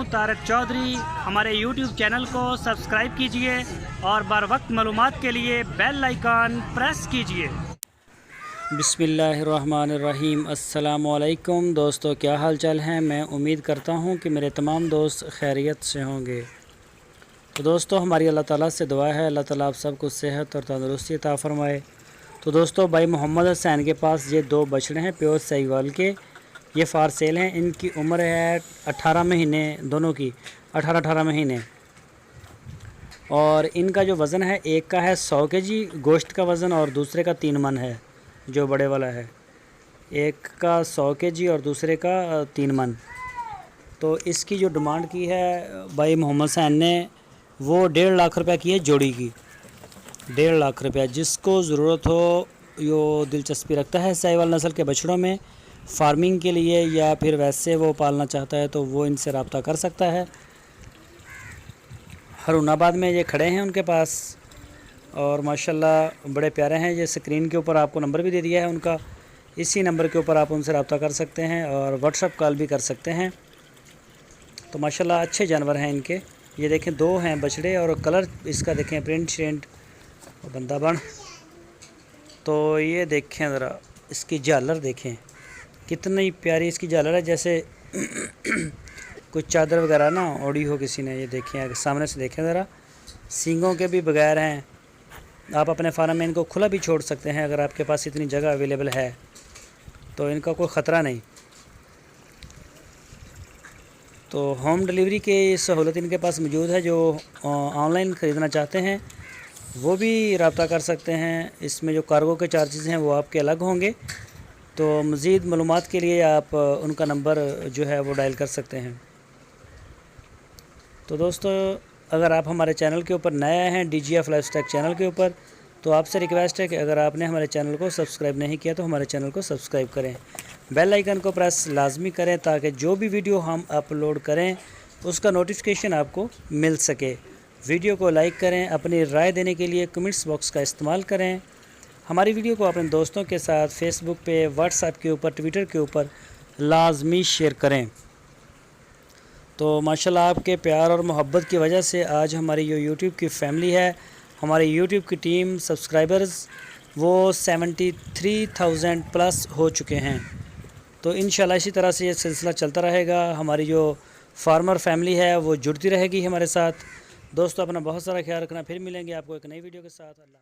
तारिक चौधरी। हमारे YouTube channel को subscribe कीजिए और बर वक्त मालूमात के लिए बेल आइकन प्रेस कीजिए। बिस्मिल्लाहिर्रहमानिर्रहीम। अस्सलामु अलैकुम दोस्तों, क्या हाल चाल हैं। मैं उम्मीद करता हूं कि मेरे तमाम दोस्त खैरियत से होंगे। तो दोस्तों, हमारी अल्लाह ताला से दुआ है अल्लाह ताला आप सबको सेहत और तंदुरुस्ती अता फरमाए। तो दोस्तों, भाई मोहम्मद हुसैन के पास ये दो बछड़े हैं प्योर साहिवाल के। ये फार सेल हैं। इनकी उम्र है 18 महीने, दोनों की 18 महीने। और इनका जो वज़न है, एक का है 100 kg गोश्त का वज़न और दूसरे का 3 मन है, जो बड़े वाला है। एक का 100 kg और दूसरे का 3 मन। तो इसकी जो डिमांड की है भाई मोहम्मद हुसैन ने, वो 1.5 लाख रुपये की है जोड़ी की। 1.5 लाख रुपया। जिसको ज़रूरत हो, यो दिलचस्पी रखता है साहिवाल नस्ल के बछड़ों में, फार्मिंग के लिए या फिर वैसे वो पालना चाहता है, तो वो इनसे रब्ता कर सकता है। हरुनाबाद में ये खड़े हैं उनके पास और माशाल्लाह बड़े प्यारे हैं। ये स्क्रीन के ऊपर आपको नंबर भी दे दिया है उनका। इसी नंबर के ऊपर आप उनसे रब्ता कर सकते हैं और व्हाट्सएप कॉल भी कर सकते हैं। तो माशाल्लाह अच्छे जानवर हैं इनके। ये देखें, 2 हैं बछड़े और कलर इसका देखें, प्रिंट श्रिंट बंदा बन। तो ये देखें ज़रा, इसकी झालर देखें, कितनी प्यारी इसकी झालर है, जैसे कुछ चादर वगैरह ना ओढ़ी हो किसी ने। ये देखें, सामने से देखें ज़रा, सींगों के भी बगैर हैं। आप अपने फार्म में इनको खुला भी छोड़ सकते हैं अगर आपके पास इतनी जगह अवेलेबल है, तो इनका कोई ख़तरा नहीं। तो होम डिलीवरी की सहूलत इनके पास मौजूद है। जो ऑनलाइन ख़रीदना चाहते हैं वो भी रब्ता कर सकते हैं। इसमें जो कार्गो के चार्जेस हैं वो आपके अलग होंगे। तो मज़ीद मालूमात के लिए आप उनका नंबर जो है वो डायल कर सकते हैं। तो दोस्तों, अगर आप हमारे चैनल के ऊपर नए हैं, DGF लाइफस्टाइल चैनल के ऊपर, तो आपसे रिक्वेस्ट है कि अगर आपने हमारे चैनल को सब्सक्राइब नहीं किया तो हमारे चैनल को सब्सक्राइब करें, बेल आइकन को प्रेस लाजमी करें, ताकि जो भी वीडियो हम अपलोड करें उसका नोटिफिकेशन आपको मिल सके। वीडियो को लाइक करें। अपनी राय देने के लिए कमेंट्स बॉक्स का इस्तेमाल करें। हमारी वीडियो को अपने दोस्तों के साथ फेसबुक पे, व्हाट्सएप के ऊपर, ट्विटर के ऊपर लाजमी शेयर करें। तो माशाल्लाह आपके प्यार और मोहब्बत की वजह से आज हमारी जो यूट्यूब की फैमिली है, हमारी यूट्यूब की टीम, सब्सक्राइबर्स वो 73,000 प्लस हो चुके हैं। तो इंशाल्लाह इसी तरह से ये सिलसिला चलता रहेगा। हमारी जो फार्मर फैमिली है वो जुड़ती रहेगी हमारे साथ। दोस्तों, अपना बहुत सारा ख्याल रखना। फिर मिलेंगे आपको एक नई वीडियो के साथ। अल्लाह।